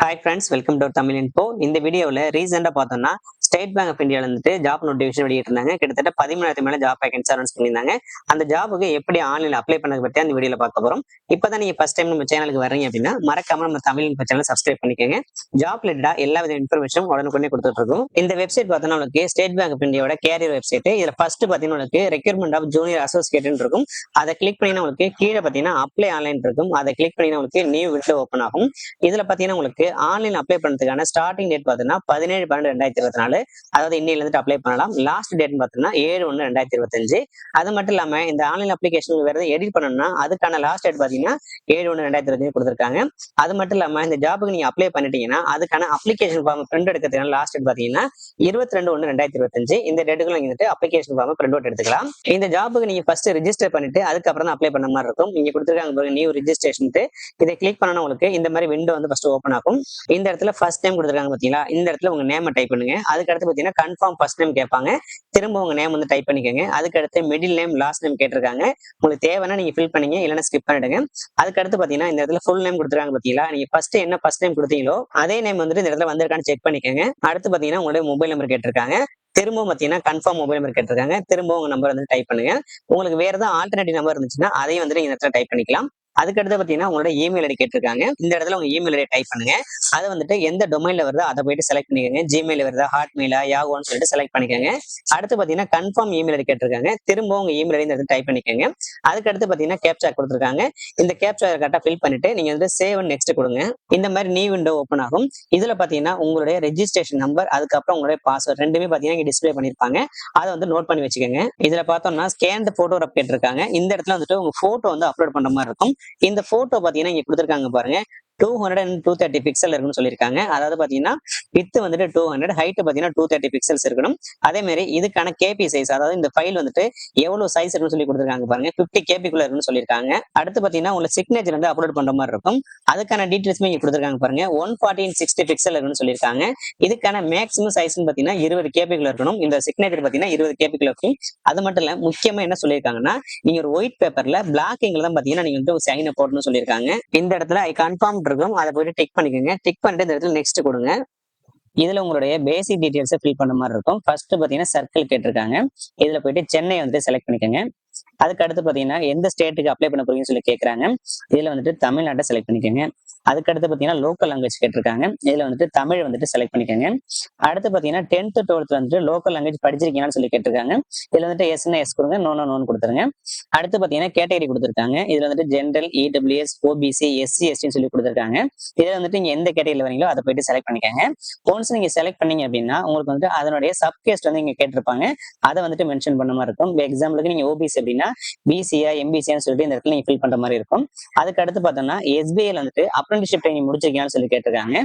Hi friends, welcome to Tamil info. இந்த வீடியோவில் ரீசெண்டாக பார்த்தோம்னா ஸ்டேட் பேங்க் ஆஃப் இந்தியாவில் வந்துட்டு ஜாப் நோட்டிஃபிகேஷன் வெளியிட்டிருந்தாங்க. கிட்டத்தட்ட 13,000 மேலே ஜாப் வேகன்சி அனௌன்ஸ் பண்ணியிருந்தாங்க. அந்த ஜாபுக்கு எப்படி ஆன்லைனில் அப்ளை பண்ணது பற்றி அந்த வீடியோவில் பார்க்க போகிறோம். இப்போ தான் நீங்கள் ஃபஸ்ட் டைம் நம்ம சேனலுக்கு வரீங்க அப்படின்னா மறக்காம நம்ம தமிழ் இன்ஃபோ சேனல் சப்ஸ்கிரைப் பண்ணிக்கோங்க. ஜாப் ரிலேட்டடாக எல்லா வித இன்ஃபர்மேஷனும் உடனுக்குடனே கொடுத்துட்டு இருக்கோம். இந்த வெப்சைட் பார்த்தோன்னா உங்களுக்கு ஸ்டேட் பேங்க் ஆஃப் இந்தியாவோட கேரியர் வெப்சைட். இதில் ஃபர்ஸ்ட் பார்த்தீங்கன்னா உங்களுக்கு ரெக்யூர்மெண்ட் ஆஃப் ஜூனியர் அசோசியேட்னு இருக்கும். அதை கிளிக் பண்ணினா உங்களுக்கு கீழே பார்த்தீங்கன்னா அப்ளை ஆன்லைன் இருக்கும். அதை கிளிக் பண்ணினா உங்களுக்கு நியூ விண்டோ ஓப்பன் ஆகும். இதுல பாத்தீங்கன்னா உங்களுக்கு ஆன்லைன் அப்ளை பண்றதுக்கான ஸ்டார்டிங் டேட் பாத்தீங்கன்னா 17/12/2024. அதாவது இன்னையில இருந்து அப்ளை பண்ணலாம். லாஸ்ட் டேட் பாத்தீங்கன்னா 7/1/2025. அது மட்டும் இல்லாம இந்த ஆன்லைன் அப்ளிகேஷன் வேற எடிட் பண்ணணும்னா அதுக்கான லாஸ்ட் டேட் பாத்தீங்கன்னா 7/1/2025 கொடுத்திருக்காங்க. அது மட்டும் இல்லாம இந்த ஜாபுக்கு நீங்க அப்ளை பண்ணிட்டீங்கன்னா அதுக்கான அப்ளிகேஷன் ஃபார்ம் பிரிண்ட் எடுக்கிறதுக்கான லாஸ்ட் டேட் பாத்தீங்கன்னா 22/1/2025. இந்த டேட்டுக்குள்ள நீங்க வந்துட்டு அப்ளிகேஷன் ஃபார்ம் பிரிண்ட் அவுட் எடுத்துக்கலாம். இந்த ஜாபுக்கு நீங்க ஃபர்ஸ்ட் ரெஜிஸ்டர் பண்ணிட்டு அதுக்கப்புறம் தான் அப்ளை பண்ண மாதிரி இருக்கும். நீங்க கொடுத்துருக்காங்க நியூ ரெஜிஸ்ட்ரேஷன். இதை கிளிக் பண்ணா உங்களுக்கு இந்த மாதிரி விண்டோ வந்து ஃபர்ஸ்ட் ஓப்பன் ஆகும். இந்த இடத்துல ஃபர்ஸ்ட் நேம் கொடுத்துருக்காங்க பாத்தீங்களா, இந்த இடத்துல உங்க நேம் டைப் பண்ணுங்க. அதுக்கு அடுத்து பாத்தீங்கன்னா கன்ஃபார்ம் ஃபர்ஸ்ட் நேம் கேட்பாங்க. திரும்ப உங்க நேம் வந்து டைப் பண்ணிக்கோங்க. அதுக்கு அடுத்து மிடில் நேம் லாஸ்ட் நேம் கேட்டிருக்காங்க. உங்களுக்கு தேவைன்னா நீங்க ஃபில் பண்ணீங்க, இல்லைன்னா ஸ்கிப் பண்ணிடுங்க. அதுக்கு அடுத்து பாத்தீங்கன்னா இந்த இடத்துல ஃபுல் நேம் கொடுத்துருக்காங்க பாத்தீங்களா, நீங்க ஃபர்ஸ்ட் என்ன ஃபர்ஸ்ட் நேம் கொடுத்தீங்களோ அதே நேம் வந்துட்டு இந்த இடத்துல வந்திருக்கான்னு செக் பண்ணிக்கோங்க. அடுத்து பாத்தீங்கன்னா உங்களுடைய மொபைல் நம்பர் கேட்டிருக்காங்க. திரும்பவும் பாத்தீங்கன்னா கன்ஃபார்ம் மொபைல் நம்பர் கேட்டிருக்காங்க. திரும்பவும் உங்க நம்பர் வந்து டைப் பண்ணுங்க. உங்களுக்கு வேற ஏதாவது ஆல்டர்னேட்டிவ் நம்பர் இருந்துச்சுன்னா அதையும் வந்து நீங்க இந்த இடத்துல டைப் பண்ணிக்கலாம். அதுக்கடுத்து பாத்தீங்கன்னா உங்களோட இமெயில் ஐடி கேட்டிருக்காங்க. இந்த இடத்துல உங்க இமெயில் ஐடி டைப் பண்ணுங்க. அதை வந்துட்டு எந்த டொமைன்ல வருதோ அதை போயிட்டு செலக்ட் பண்ணிக்கோங்க. ஜிமெயில் வருதா, ஹாட்மெயிலா, யாகோன்னு சொல்லிட்டு செலக்ட் பண்ணிக்கோங்க. அடுத்து பாத்தீங்கன்னா கன்ஃபார்ம் இமெயில் ஐடி கேட்டிருக்காங்க. திரும்ப உங்க இமெயில் ஐடி இந்த இடத்துல டைப் பண்ணிக்கோங்க. அதுக்கடுத்து பாத்தீங்கன்னா கேப்சா கொடுத்துருக்காங்க. இந்த கேப்சா கரெக்டா ஃபில் பண்ணிட்டு நீங்க வந்து சேவ் நெக்ஸ்ட் கொடுங்க. இந்த மாதிரி நியூ விண்டோ ஓப்பன் ஆகும். இதுல பாத்தீங்கன்னா உங்களுடைய ரெஜிஸ்ட்ரேஷன் நம்பர், அதுக்கப்புறம் உங்களுடைய பாஸ்வேர்ட் ரெண்டுமே பாத்தீங்கன்னா இங்க டிஸ்பிளே பண்ணிருப்பாங்க. அதை வந்து நோட் பண்ணி வச்சுக்கோங்க. இதுல பார்த்தோம்னா ஸ்கேன் போட்டோகிராஃப் கேட்டிருக்காங்க. இந்த இடத்துல வந்துட்டு உங்க போட்டோ வந்து அப்லோட் பண்ற மாதிரி இருக்கும். இந்த போட்டோ பாத்தீங்கன்னா இங்க கொடுத்துருக்காங்க பாருங்க, 200 and 230 பிக்சல் இருக்குன்னு சொல்லியிருக்காங்க. அதாவது பாத்தீங்கன்னா வித் வந்துட்டு 200, ஹைட் பாத்தீங்கன்னா 230 பிக்சல்ஸ் இருக்கணும். அதே மாதிரி இதுக்கான கேபி சைஸ், அதாவது இந்த ஃபைல் வந்துட்டு எவ்வளவு சைஸ் இருக்குன்னு சொல்லி கொடுத்துருக்காங்க பாருங்க, 50 கேபிக்குள்ள இருக்குன்னு சொல்லியிருக்காங்க. அடுத்து பாத்தீங்கன்னா உங்களை சிக்னேச்சர் வந்து அப்லோட் பண்ற மாதிரி இருக்கும். அதுக்கான டீடைல்ஸுமே இங்க கொடுத்துருக்காங்க பாருங்க. 140x60 பிக்சல் இருக்குன்னு சொல்லியிருக்காங்க. இதுக்கான மேக்ஸிமம் சைஸ்ன்னு பாத்தீங்கன்னா 20 கேபிக்குள்ள இருக்கணும். இந்த சிக்னேச்சர் பாத்தீங்கன்னா 20 கேபிக்குள்ள இருக்கும். அது மட்டும் இல்ல, முக்கியமா என்ன சொல்லியிருக்காங்கன்னா நீங்க ஒரு ஒயிட் பேப்பர்ல பிளாக் இங்க்ல தான் பாத்தீங்கன்னா நீங்க வந்து சைனை போடணும்னு சொல்லியிருக்காங்க. இந்த இடத்துல ஐ கன்ஃபார்ம் இருக்கும். அதை போயிட்டு டிக் பண்ணிக்கோங்க. டிக் பண்ணிட்டு இந்த இடத்துல நெக்ஸ்ட் கொடுங்க. இதுல உங்களுடைய பேசிக் டீடைல்ஸ் ஃபில் பண்ண மாதிரி இருக்கும். ஃபர்ஸ்ட் பாத்தீங்கன்னா சர்க்கிள் கேட்டிருக்காங்க. இதுல போயிட்டு சென்னை வந்துட்டு செலக்ட் பண்ணிக்கோங்க. அதுக்கு அடுத்து பாத்தீங்கன்னா எந்த ஸ்டேட்டுக்கு அப்ளை பண்ண போறீங்கன்னு சொல்லி கேட்கறாங்க. இதுல வந்துட்டு தமிழ்நாட்டை செலக்ட் பண்ணிக்கோங்க. அதுக்கு அடுத்து பாத்தீங்கன்னா லோக்கல் லாங்குவேஜ் கேட்டிருக்காங்க. இதுல வந்துட்டு தமிழ் வந்துட்டு செலக்ட் பண்ணிக்கோங்க. அடுத்து பாத்தீங்கன்னா 10th 12th வந்துட்டு லோக்கல் லாங்குவேஜ் படிச்சிருக்கீங்கன்னு சொல்லி கேட்டிருக்காங்க. இதுல வந்துட்டு எஸ்னா எஸ் கொடுங்க, நோன்னு கொடுத்துருங்க. அடுத்து பாத்தீங்கன்னா கேட்டகரி கொடுத்துருக்காங்க. இதுல வந்துட்டு ஜென்ரல், இடபிள்யூஎஸ், ஓபிசி, எஸ்சி, எஸ்டின்னு சொல்லி கொடுத்துருக்காங்க. இதுல வந்துட்டு நீங்க எந்த கேட்டகரியில வரீங்களோ அதை போயிட்டு செலக்ட் பண்ணிக்கோங்க. ஒன்ஸ் நீங்க செலக்ட் பண்ணீங்க அப்படின்னா உங்களுக்கு வந்துட்டு அதனுடைய சப்கேஸ்ட் வந்து இங்க கேட்டிருப்பாங்க. அதை வந்துட்டு மென்ஷன் பண்ண மாதிரி இருக்கும். எக்ஸாம்பிளுக்கு நீங்க ஓபிசி அப்படின்னா பிசியா எம்பிசியான்னு சொல்லிட்டு இந்த இடத்துல நீங்க ஃபில் பண்ற மாதிரி இருக்கும். அதுக்கு அடுத்து பார்த்தோம்னா எஸ்பிஐல வந்துட்டு அப்ரெண்டிஸ்ஷிப் ட்ரைனிங் முடிச்சிருக்கீங்கன்னு சொல்லி கேட்டிருக்காங்க.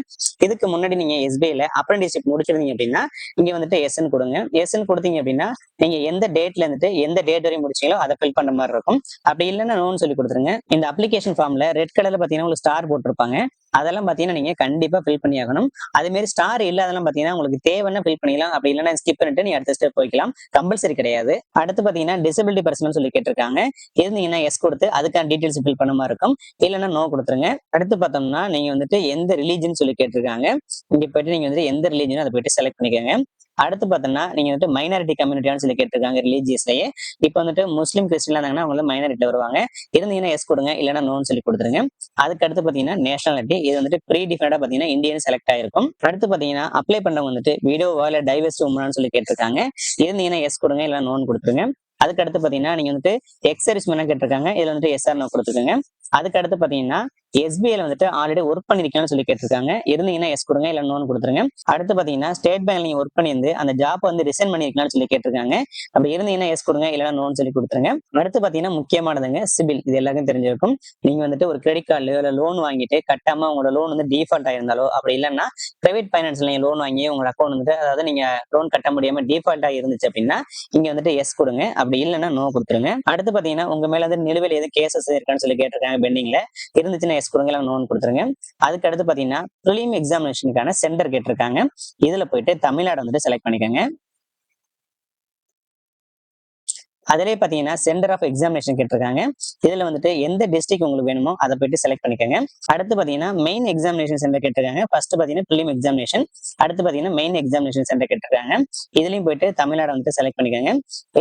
இதுக்கு முன்னாடி நீங்க எஸ்பிஐல அப்ரெண்டிஸ்ஷிப் முடிச்சிருந்தீங்க அப்படின்னா இங்க வந்துட்டு எஸ்ன்னு கொடுங்க. எஸ்ன்னு கொடுத்தீங்க அப்படின்னா நீங்க எந்த டேட்ல இருந்துட்டு எந்த டேட் வரையும் முடிச்சீங்களோ அதை ஃபில் பண்ற மாதிரி இருக்கும். அப்படி இல்லைன்னா நோன்னு சொல்லி கொடுத்துருங்க. இந்த அப்ளிகேஷன் ஃபார்ம்ல ரெட் கலர்ல பாத்தீங்கன்னா உங்களுக்கு ஸ்டார் போட்டிருப்பாங்க. அதெல்லாம் பாத்தீங்கன்னா நீங்க கண்டிப்பா ஃபில் பண்ணி ஆகணும். அதே மாதிரி ஸ்டார் இல்ல அதெல்லாம் பாத்தீங்கன்னா உங்களுக்கு தேவைன்னா ஃபில் பண்ணிக்கலாம். அப்படி இல்லைன்னா ஸ்கிப் பண்ணிட்டு நீ அடுத்த ஸ்டெப் போய்க்கலாம். கம்பல்சரி கிடையாது. அடுத்து பாத்தீங்கன்னா டிசபிலிட்டி பர்சன் சொல்லி கேட்டிருக்காங்க. இருந்தீங்கன்னா எஸ் கொடுத்து அதுக்கான டீடைல்ஸ் ஃபில் பண்ண மாதிரி இருக்கும். இல்லைன்னா நோ கொடுத்துருங்க. அடுத்து பார்த்தோம்னா நீங்க வந்துட்டு எந்த ரிலீஜன் சொல்லி கேட்டிருக்காங்க. இங்க போயிட்டு நீங்க வந்துட்டு எந்த ரிலீஜன் அதை போயிட்டு செலக்ட் பண்ணிக்கோங்க. அடுத்து பார்த்தோம்னா நீங்க வந்துட்டு மைனாரிட்டி கம்யூனிட்டியான்னு சொல்லி கேட்டிருக்காங்க ரிலீஜியஸ்லயே. இப்போ வந்துட்டு முஸ்லீம் கிறிஸ்டின் இருந்தாங்கன்னா அவங்க மைனாரிட்டில வருவாங்க. இருந்தீங்கன்னா எஸ் கொடுங்க, இல்லைன்னா நோன்னு சொல்லி கொடுத்துருங்க. அதுக்கு அடுத்து பாத்தீங்கன்னா நேஷனாலிட்டி, இது வந்துட்டு ப்ரீ டிஃபைண்டா பாத்தீங்கன்னா இந்தியன் செலக்ட் ஆயிருக்கும். அடுத்து பாத்தீங்கன்னா அப்ளை பண்ணவங்க வந்துட்டு விடோவா இல்ல டைவர்ஸ் உமனான்னு சொல்லி கேட்டிருக்காங்க. இருந்தீங்கன்னா எஸ் கொடுங்க, இல்லைன்னா நோன்னு கொடுத்துருங்க. அதுக்கு அடுத்து பாத்தீங்கன்னா நீங்க வந்துட்டு எக்ஸர்விஸ் மேன கேட்டிருக்காங்க. இதுல வந்துட்டு எஸ்ஆர் நோ கொடுத்துருங்க. அதுக்கு அடுத்து பாத்தீங்கன்னா எஸ்பிஐல வந்துட்டு ஆல்ரெடி ஒர்க் பண்ணிருக்கீங்கன்னு சொல்லி கேட்டிருக்காங்க. இருந்தீங்கன்னா எஸ் கொடுங்க, இல்ல நோன்னு கொடுத்துருங்க. அடுத்து பாத்தீங்கன்னா ஸ்டேட் பேங்க்ல நீங்க ஒர்க் பண்ணியிருந்து அந்த ஜாப் வந்து ரிசைன் பண்ணிருக்கீங்கன்னு சொல்லி கேட்டிருக்காங்க. அப்படி இருந்தீங்கன்னா எஸ் கொடுங்க, இல்லைன்னா நோன்னு சொல்லி கொடுத்துருங்க. அடுத்து பாத்தீங்கன்னா முக்கியமானதுங்க சிபில். இது எல்லாருக்கும் தெரிஞ்சிருக்கும். நீங்க வந்துட்டு ஒரு கிரெடிட் கார்டுல இல்ல லோன் வாங்கிட்டு கட்டாம உங்களோட லோன் வந்து டிஃபால்ட் ஆயிருந்தாலோ, அப்படி இல்லைன்னா பிரைவேட் பைனான்ஸ்ல நீங்க லோன் வாங்கி உங்க அக்கௌண்ட் வந்துட்டு அதாவது நீங்க லோன் கட்ட முடியாம டிஃபால்ட் இருந்துச்சு அப்படின்னா இங்க வந்துட்டு எஸ் கொடுங்க. அப்படி இல்லைன்னா நோ கொடுத்துருங்க. அடுத்து பாத்தீங்கன்னா உங்க மேல வந்து நிலுவையில் எதுவும் கேசஸ் இருக்கான்னு சொல்லி கேட்டிருக்காங்க. பெண்டிங்ல இருந்துச்சுன்னா எஸ் கொடுங்க, இல்லைன்னா நோன்னு கொடுத்துருங்க. அதுக்கு அடுத்து பாத்தீங்கன்னா ப்ரிலிம் எக்ஸாமினேஷனுக்கான சென்டர் கேட்டிருக்காங்க. இதுல போயிட்டு தமிழ்நாடு வந்துட்டு செலக்ட் பண்ணிக்கோங்க. அதிலே பாத்தீங்கன்னா சென்டர் ஆஃப் எக்ஸாமினேஷன் கேட்டிருக்காங்க. இதுல வந்துட்டு எந்த டிஸ்ட்ரிக்ட் உங்களுக்கு வேணுமோ அதை போயிட்டு செலக்ட் பண்ணிக்கோங்க. அடுத்து பாத்தீங்கன்னா மெயின் எக்ஸாமினேஷன் சென்டர் கேட்டிருக்காங்க. ஃபர்ஸ்ட் பாத்தீங்கன்னா பிலிம் எக்ஸாமினேஷன், அடுத்து பாத்தீங்கன்னா மெயின் எக்ஸாமினேஷன் சென்டர் கேட்டிருக்காங்க. இதுலயும் போயிட்டு தமிழ்நாடு வந்துட்டு செலக்ட் பண்ணிக்கோங்க.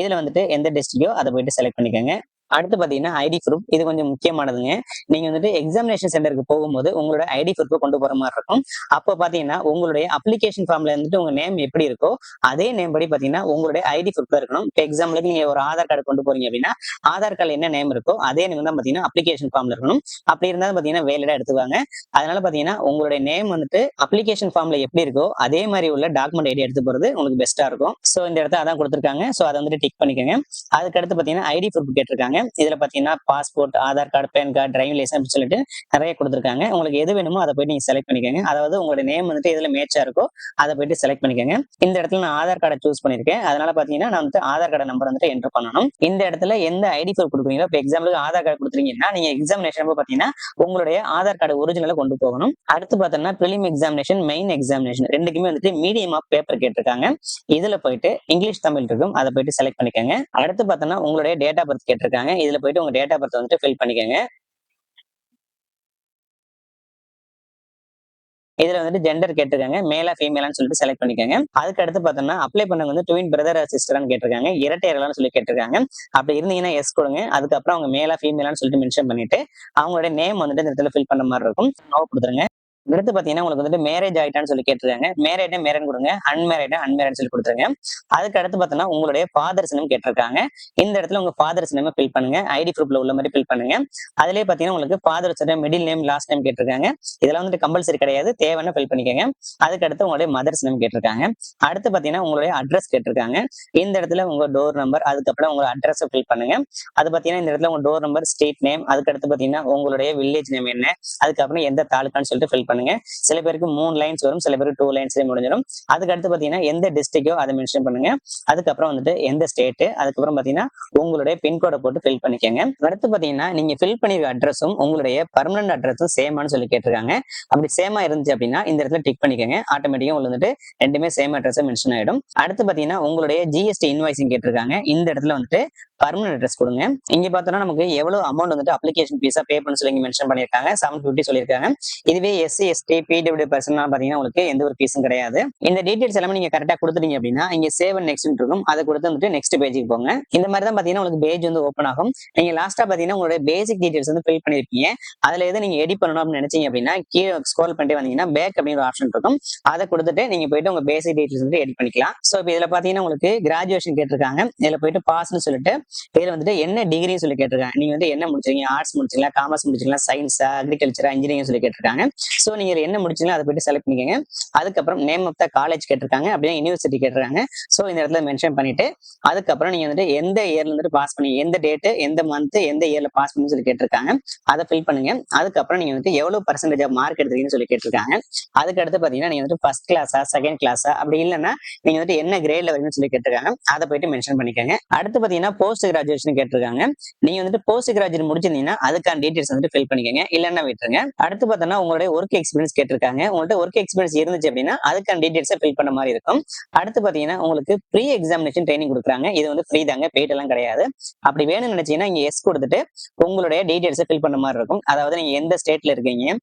இதுல வந்துட்டு எந்த டிஸ்ட்ரிக்டோ அதை போயிட்டு செலக்ட் பண்ணிக்கோங்க. அடுத்து பாத்தீங்கன்னா ஐடி ப்ரூஃப். இது கொஞ்சம் முக்கியமானதுங்க. நீங்க வந்துட்டு எக்ஸாமினேஷன் சென்டருக்கு போகும்போது உங்களோட ஐடி ப்ரூஃப் கொண்டு போற மாதிரி இருக்கும். அப்போ பாத்தீங்கன்னா உங்களுடைய அப்ளிகேஷன் ஃபார்ம்ல வந்துட்டு உங்க நேம் எப்படி இருக்கோ அதே நேம் படி பாத்தீங்கன்னா உங்களுடைய ஐடி ப்ரூஃப் இருக்கணும். இப்போ எக்ஸாம்பிளுக்கு நீங்க ஒரு ஆதார் கார்டு கொண்டு போறீங்க அப்படின்னா ஆதார் கார்டு என்ன நேம் இருக்கோ அதே நேம் தான் பாத்தீங்கன்னா அப்ளிகேஷன் ஃபார்ம்ல இருக்கணும். அப்படி இருந்தாலும் பாத்தீங்கன்னா வேலிடா எடுத்துவாங்க. அதனால பாத்தீங்கன்னா உங்களுடைய நேம் வந்துட்டு அப்ளிகேஷன் ஃபார்ம்ல எப்படி இருக்கோ அதே மாதிரி உள்ள டாக்குமெண்ட் ஐடி எடுத்து போறது உங்களுக்கு பெஸ்டா இருக்கும். சோ இந்த இடத்த அதான் கொடுத்துருக்காங்க. சோ அதை வந்துட்டு டிக் பண்ணிக்கோங்க. அதுக்கு அடுத்து பாத்தீங்கன்னா ஐடி ப்ரூஃப் கேட்டிருக்காங்க. இதுல பாத்தீங்கன்னா passport, Aadhaar card, PAN card, driving licence சொல்லிட்டு நிறைய கொடுத்துருக்காங்க. உங்களுக்கு எது வேணுமோ அதை போயிட்டு நீங்க செலக்ட் பண்ணிக்கோங்க. அதாவது உங்களோட நேம் வந்துட்டு எதுல மேட்சா இருக்கோ அதை போயிட்டு செலக்ட் பண்ணிக்கோங்க. இந்த இடத்துல நான் ஆதார் கார்டை சூஸ் பண்ணிருக்கேன். அதனால பாத்தீங்கன்னா நான் வந்து ஆதார் கார்டு நம்பர் வந்துட்டு என்டர் பண்ணணும். இந்த இடத்துல எந்த ஐடி ப்ரூஃப் கொடுக்குறீங்களோ, இப்போ எக்ஸாம்பிளுக்கு ஆதார் கார்டு கொடுத்துறீங்கன்னா நீங்க எக்ஸாமினேஷன் பாத்தீங்கன்னா உங்களுடைய ஆதார் கார்டு ஒரிஜினலை கொண்டு போகணும். அடுத்து பாத்தீங்கன்னா பிலிம் எக்ஸாமினேஷன், மெயின் எக்ஸாமினேஷன் ரெண்டுக்குமே வந்துட்டு மீடியம் ஆஃப் பேப்பர் கேட்டிருக்காங்க. இதுல போயிட்டு இங்கிலீஷ் தமிழ் இருக்கும், அதை போயிட்டு செலக்ட் பண்ணிக்கோங்க. அடுத்து பாத்தீங்கன்னா உங்களுடைய டேட் ஆஃப் பர்த் கேட்டிருக்காங்க. இதுல போயிட்டு உங்க டேட் ஆஃப் பர்த் வந்துட்டு ஃபில் பண்ணிக்கோங்க. இதுல வந்துட்டு ஜெண்டர் கேட்டிருக்காங்க, மேலா ஃபீமேலான்னு சொல்லிட்டு செலக்ட் பண்ணிக்கோங்க. அதுக்கு அடுத்து பார்த்தோம்னா அப்ளை பண்ண வந்து ட்வின் பிரதர் சிஸ்டர்னு கேட்டிருக்காங்க, இரட்டையர்களான்னு சொல்லி கேட்டிருக்காங்க. அப்படி இருந்தீங்கன்னா எஸ் கொடுங்க. அதுக்கப்புறம் அவங்க மேலா ஃபீமேலான்னு சொல்லிட்டு மென்ஷன் பண்ணிட்டு அவங்களோட நேம் வந்துட்டு இந்த இடத்துல ஃபில் பண்ண மாதிரி இருக்கும். நோ கொடுத்துருங்க. அடுத்து பாத்தீங்கன்னா உங்களுக்கு வந்துட்டு மேரேஜ் ஆயிட்டான்னு சொல்லி கேட்டிருக்காங்க. மேரேஜ் மேரன் கொடுங்க, அன்மேரேட் அன்மேரன் சொல்லி கொடுத்துருங்க. அதுக்கு அடுத்து பார்த்தோம்னா உங்களுடைய ஃபாதர்ஸ் நேம் கேட்டிருக்காங்க. இந்த இடத்துல உங்க ஃபாதர்ஸ் நேம் ஃபில் பண்ணுங்க. ஐடி ப்ரூஃப்ல உள்ள மாதிரி ஃபில் பண்ணுங்க. அதுலயே பாத்தீங்கன்னா உங்களுக்கு ஃபாதர்ஸோட மிடில் நேம், லாஸ்ட் நேம் கேட்டிருக்காங்க. இதெல்லாம் வந்துட்டு கம்பல்சரி கிடையாது, தேவைன்னா ஃபில் பண்ணிக்கோங்க. அதுக்கு அடுத்து உங்களுடைய மதர்ஸ் நேம் கேட்டிருக்காங்க. அடுத்து பாத்தீங்கன்னா உங்களுடைய அட்ரஸ் கேட்டிருக்காங்க. இந்த இடத்துல உங்க டோர் நம்பர், அதுக்கப்புறம் உங்க அட்ரஸ் ஃபில் பண்ணுங்க. அது பாத்தீங்கன்னா இந்த இடத்துல உங்க டோர் நம்பர், ஸ்ட்ரீட் நேம், அதுக்கு அடுத்து பாத்தீங்கன்னா உங்களுடைய வில்லேஜ் நேம் என்ன, அதுக்கப்புறம் எந்த தாலுக்கான்னு சொல்லிட்டு ஃபில் பண்ணுங்க. சில பேருக்கு 3 லைன்ஸ் வரும், சில பேருக்கு 2 லைன்ஸ்லயே முடிஞ்சிடும். அதுக்கு அடுத்து பாத்தீங்கன்னா எந்த டிஸ்ட்ரிக்டோ அதை மென்ஷன் பண்ணுங்க. அதுக்கப்புறம் வந்துட்டு எந்த ஸ்டேட், அதுக்கப்புறம் பாத்தீங்கன்னா உங்களுடைய பின்கோடை போட்டு ஃபில் பண்ணிக்கோங்க. அடுத்து பாத்தீங்கன்னா நீங்க ஃபில் பண்ணிருக்க அட்ரஸும் உங்களுடைய பர்மனன்ட் அட்ரஸும் சேமான்னு சொல்லி கேட்டிருக்காங்க. அப்படி சேமா இருந்துச்சு அப்படின்னா இந்த இடத்துல டிக் பண்ணிக்கோங்க. ஆட்டோமேட்டிக்கா உங்களுக்கு வந்துட்டு ரெண்டுமே சேம் அட்ரஸ் மென்ஷன் ஆயிடும். அடுத்து பாத்தீங்கன்னா உங்களுடைய ஜிஎஸ்டி இன்வாய்சிங் கேட்டிருக்காங்க. இந்த இடத்துல வந்துட்டு பர்மனன்ட் அட்ரஸ் கொடுங்க. இங்க பார்த்தோம்னா நமக்கு எவ்வளவு அமௌண்ட் வந்துட்டு அப்ளிகேஷன் ஃபீஸா பே பண்ண சொல்லி மென்ஷன் பண்ணிருக்காங்க. 750 சொல்லியிருக்காங்க. இதுவே எஸ்சி எஸ்டி பிடபிள்யூ பர்சன் பாத்தீங்கன்னா உங்களுக்கு எந்த ஒரு ஃபீஸும் கிடையாது. இந்த டீடைல்ஸ் எல்லாமே நீங்க கரெக்டா கொடுத்துட்டீங்க அப்படின்னா இங்க சேவ் அண்ட் நெக்ஸ்ட் இருக்கும். அதை கொடுத்து வந்துட்டு நெக்ஸ்ட் பேஜுக்கு போங்க. இந்த மாதிரி தான் பாத்தீங்கன்னா உங்களுக்கு பேஜ் வந்து ஓப்பன் ஆகும். நீங்க லாஸ்டா பாத்தீங்கன்னா உங்களுடைய பேசிக் டீடைல்ஸ் வந்து ஃபில் பண்ணிருப்பீங்க. அதுல எது நீங்க எடிட் பண்ணணும் அப்படின்னு நினைச்சீங்க அப்படின்னா கீழே ஸ்க்ரோல் பண்ணிட்டு வந்தீங்கன்னா பேக் அப்படின்னு ஒரு ஆப்ஷன் இருக்கும். அதை கொடுத்துட்டு நீங்க போயிட்டு உங்க பேசிக் டீடைல்ஸ் வந்து எடிட் பண்ணிக்கலாம். சோ இப்போ இதுல பாத்தீங்கன்னா உங்களுக்கு கிராஜுவேஷன் கேட்டிருக்காங்க. இதுல போயிட்டு பாஸ்ன்னு சொல்லிட்டு இதுல வந்துட்டு என்ன டிகிரி சொல்லி கேட்டிருக்காங்க. நீங்க வந்து என்ன முடிச்சீங்க, ஆர்ட்ஸ் முடிச்சீங்களா, காமர்ஸ் முடிச்சீங்களா, சயின்ஸா, அக்ரிகல்ச்சரா, இன்ஜினியரிங் சொல்லி கேட்டிருக்காங்க. சோ நீங்க என்ன முடிச்சீங்களோ அதை போயிட்டு செலக்ட் பண்ணிக்கோங்க. அதுக்கப்புறம் நேம் ஆஃப் த காலேஜ் கேட்டிருக்காங்க, அப்படியே யூனிவர்சிட்டி கேட்டிருக்காங்க. சோ இந்த இடத்துல மென்ஷன் பண்ணிட்டு அதுக்கப்புறம் நீங்க வந்துட்டு எந்த இயர்ல இருந்துட்டு பாஸ் பண்ணி, எந்த டேட், எந்த மந்த், எந்த இயர்ல பாஸ் பண்ணி சொல்லி கேட்டிருக்காங்க. அதை ஃபில் பண்ணுங்க. அதுக்கப்புறம் நீங்க வந்துட்டு எவ்வளவு பர்சன்டேஜ் மார்க் எடுத்துக்கீங்கன்னு சொல்லி கேட்டிருக்காங்க. அதுக்கு அடுத்து பாத்தீங்கன்னா நீங்க வந்துட்டு ஃபர்ஸ்ட் கிளாஸா, செகண்ட் கிளாஸா, அப்படி இல்லைன்னா நீங்க வந்துட்டு என்ன கிரேட்ல வரீங்கன்னு சொல்லி கேட்டிருக்காங்க. அதை போயிட்டு மென்ஷன் பண்ணிக்கோங்க. அடுத்து பாத்தீங்கன்னா போஸ்ட் கிராஜுவேஷன் கேட்டிருக்காங்க. நீங்க வந்துட்டு போஸ்ட் கிராஜுவேட் முடிச்சிருந்தீங்கன்னா அதுக்கான டீடைல்ஸ் வந்துட்டு ஃபில் பண்ணிக்கோங்க, இல்லைன்னா விட்டுருங்க. அடுத்து பார்த்தோம்னா உங்களுடைய ஒர்க் எக்ஸ்பீரியன்ஸ் கேட்டிருக்காங்க. உங்கள்ட்ட ஒர்க் எக்ஸ்பீரியன்ஸ் இருந்துச்சு அப்படின்னா அதுக்கான டீடைல்ஸை ஃபில் பண்ண மாதிரி இருக்கும். அடுத்து பாத்தீங்கன்னா உங்களுக்கு ப்ரீ எக்ஸாமினேஷன் ட்ரைனிங் கொடுக்குறாங்க. இது வந்து ஃப்ரீ தாங்க, பெய்ட் எல்லாம் கிடையாது. அப்படி வேணும்னு நினைச்சீங்கன்னா இங்க எஸ் கொடுத்துட்டு உங்களுடைய டீடைல்ஸை ஃபில் பண்ண மாதிரி இருக்கும். அதாவது நீங்க எந்த ஸ்டேட்ல இருக்கீங்க,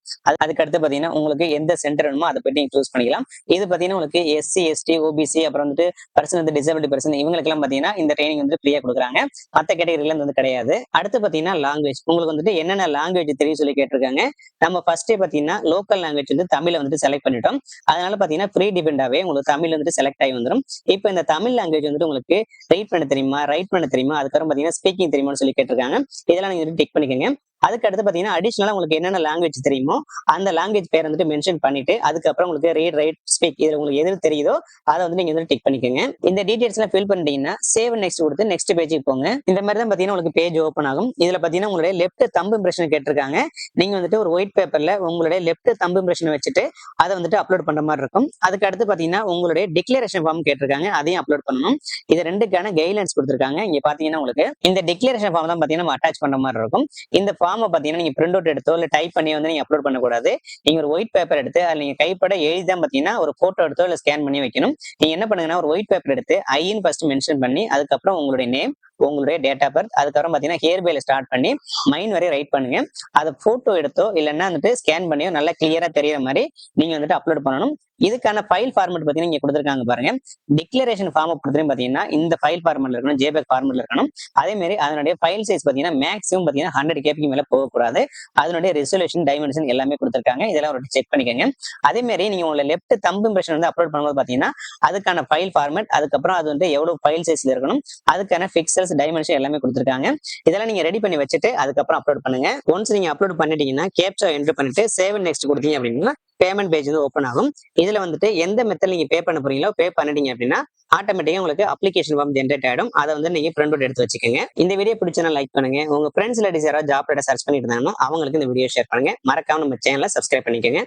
அதுக்கு அடுத்து பாத்தீங்கன்னா உங்களுக்கு எந்த சென்டர் வேணுமோ அதை பத்தி நீங்க சூஸ் பண்ணிக்கலாம். இது பாத்தீங்கன்னா உங்களுக்கு எஸ்சி எஸ்டி ஓபிசி அப்புறம் வந்துட்டு பர்சன் வந்து டிசபிலிட்டி பர்சன் இவங்களுக்கு எல்லாம் பாத்தீங்கன்னா இந்த ட்ரைனிங் வந்து ஃப்ரீயா கொடுக்குறாங்க. மற்ற கேட்டகரியில வந்து கிடையாது. அடுத்து பாத்தீங்கன்னா லாங்குவேஜ், உங்களுக்கு வந்துட்டு என்னென்ன லாங்குவேஜ் தெரியும் சொல்லி கேட்டிருக்காங்க. நம்ம ஃபர்ஸ்டே பாத்தீங்கன்னா லோக்கல் லாங்குவேஜ் வந்து தமிழை வந்துட்டு செலக்ட் பண்ணிட்டோம். அதனால பாத்தீங்கன்னா ப்ரீ டிபெண்டாவே உங்களுக்கு தமிழ் வந்துட்டு செலக்ட் ஆகி வந்துடும். இப்போ இந்த தமிழ் லாங்குவேஜ் வந்துட்டு உங்களுக்கு ரீட் பண்ண தெரியுமா, ரைட் பண்ண தெரியுமா, அதுக்கப்புறம் பாத்தீங்கன்னா ஸ்பீக்கிங் தெரியுமான்னு சொல்லி கேட்டிருக்காங்க. இதெல்லாம் நீங்க டிக் பண்ணிக்கோங்க. அதுக்கு அடுத்து பாத்தீங்கன்னா அடிஷனலா உங்களுக்கு என்னென்ன லாங்குவேஜ் தெரியுமோ அந்த லாங்குவேஜ் பேர் வந்துட்டு மென்ஷன் பண்ணிட்டு அதுக்கப்புறம் உங்களுக்கு ரீட் ரைட் ஸ்பீக் இதுல உங்களுக்கு எது தெரியுதோ அதை வந்து நீங்க வந்து டிக் பண்ணிக்கோங்க. இந்த டீடைல்ஸ் எல்லாம் ஃபில் பண்ணிட்டீங்கன்னா சேவ் நெக்ஸ்ட் கொடுத்து நெக்ஸ்ட் பேஜுக்கு போங்க. இந்த மாதிரி தான் பாத்தீங்கன்னா உங்களுக்கு பேஜ் ஓப்பன் ஆகும். இதுல பாத்தீங்கன்னா உங்களுடைய லெஃப்ட் தம்பு இம்ப்ரெஷன் கேட்டிருக்காங்க. நீங்க வந்துட்டு ஒரு ஒயிட் பேப்பர்ல உங்களுடைய லெஃப்ட் தம்பு இம்ப்ரெஷன் வச்சுட்டு அதை வந்துட்டு அப்லோட் பண்ற மாதிரி இருக்கும். அதுக்கு அடுத்து பாத்தீங்கன்னா உங்களுடைய டிக்ளரேஷன் ஃபார்ம் கேட்டிருக்காங்க, அதையும் அப்லோட் பண்ணணும். இது ரெண்டுக்கான கைட்லைன்ஸ் கொடுத்திருக்காங்க. இங்க பாத்தீங்கன்னா உங்களுக்கு இந்த டிக்ளரேஷன் ஃபார்ம் தான் பாத்தீங்கன்னா அட்டாச் பண்ற மாதிரி இருக்கும். இந்த ஃபார்மை பாத்தீங்கன்னா நீங்க பிரிண்ட் அவுட் எடுத்தோ இல்ல டைப் பண்ணி வந்து நீங்க அப்லோட் பண்ணக்கூடாது. நீங்க ஒரு ஒயிட் பேப்பர் எடுத்து அதுல நீங்க கைப்பட எழுதி தான் பாத்தீங்கன்னா ஒரு போட்டோ எடுத்தோ இல்ல ஸ்கேன் பண்ணி வைக்கணும். நீங்க என்ன பண்ணுங்கன்னா ஒரு ஒயிட் பேப்பர் எடுத்து ஐன்னு ஃபர்ஸ்ட் மென்ஷன் பண்ணி அதுக்கப்புறம் உங்களுடைய நேம், உங்களுடைய டேட் ஆஃப் பர்த், அதுக்கப்புறம் பாத்தீங்கன்னா ஹேர் பைல ஸ்டார்ட் பண்ணி மைண்ட் வரை ரைட் பண்ணுங்க. அதை போட்டோ எடுத்தோ இல்லைன்னா வந்துட்டு ஸ்கேன் பண்ணியோ நல்லா கிளியரா தெரியற மாதிரி நீங்க வந்துட்டு அப்லோட் பண்ணணும். இதுக்கான ஃபைல் ஃபார்மட் பாத்தீங்கன்னா இங்க கொடுத்துருக்காங்க பாருங்க. டிக்ளரேஷன் ஃபார்ம் கொடுத்துருன்னு பாத்தீங்கன்னா இந்த ஃபைல் ஃபார்மட்ல இருக்கணும், JPEG ஃபார்மட்ல இருக்கணும். அதே மாதிரி அதனுடைய ஃபைல் சைஸ் பாத்தீங்கன்னா மேக்ஸிமம் பாத்தீங்கன்னா 100 KB மேல போகக்கூடாது. அதனுடைய ரெசல்யூஷன், டைமென்ஷன் எல்லாமே கொடுத்துருக்காங்க. இதெல்லாம் ஒரு செக் பண்ணிக்கோங்க. அதே மாதிரி நீங்க உங்களோட லெஃப்ட் தம்ப் இம்ப்ரெஷன் வந்து அப்லோட் பண்ணும்போது பாத்தீங்கன்னா அதுக்கான ஃபைல் ஃபார்மட், அதுக்கப்புறம் அது வந்து எவ்வளவு ஃபைல் சைஸ்ல இருக்கணும், அதுக்கான பிக்சல்ஸ், டைமென்ஷன் எல்லாமே கொடுத்துருக்காங்க. இதெல்லாம் நீங்க ரெடி பண்ணி வச்சுட்டு அதுக்கப்புறம் அப்லோட் பண்ணுங்க. ஒன்ஸ் நீங்க அப்லோட் பண்ணிட்டீங்கன்னா கேப்சா என்டர் பண்ணிட்டு சேவ் அண்ட் நெக்ஸ்ட் கொடுத்தீங்க அப்படின்னா பேமெண்ட் பேஜ் வந்து ஓப்பன் ஆகும். இதுல வந்துட்டு எந்த மெத்தட் நீங்க பே பண்ண போறீங்களோ பே பண்ணிட்டீங்க அப்படின்னா ஆட்டோமேட்டிக்கா உங்களுக்கு அப்ளிகேஷன் ஃபார்ம் ஜென்ரேட் ஆயிடும். அதை வந்து நீங்க பிரிண்ட் அவுட் எடுத்து வச்சுக்கோங்க. இந்த வீடியோ பிடிச்சா லைக் பண்ணுங்க. உங்க ஃப்ரெண்ட்ஸ் ரிலேட்டிவ்ஸ் யாராவது ஜாப் டேட்டா சர்ச் பண்ணிட்டு இருந்தாங்கன்னா அவங்களுக்கு இந்த வீடியோ ஷேர் பண்ணுங்க. மறக்காம நம்ம சேனலை சப்ஸ்கிரைப் பண்ணிக்கோங்க.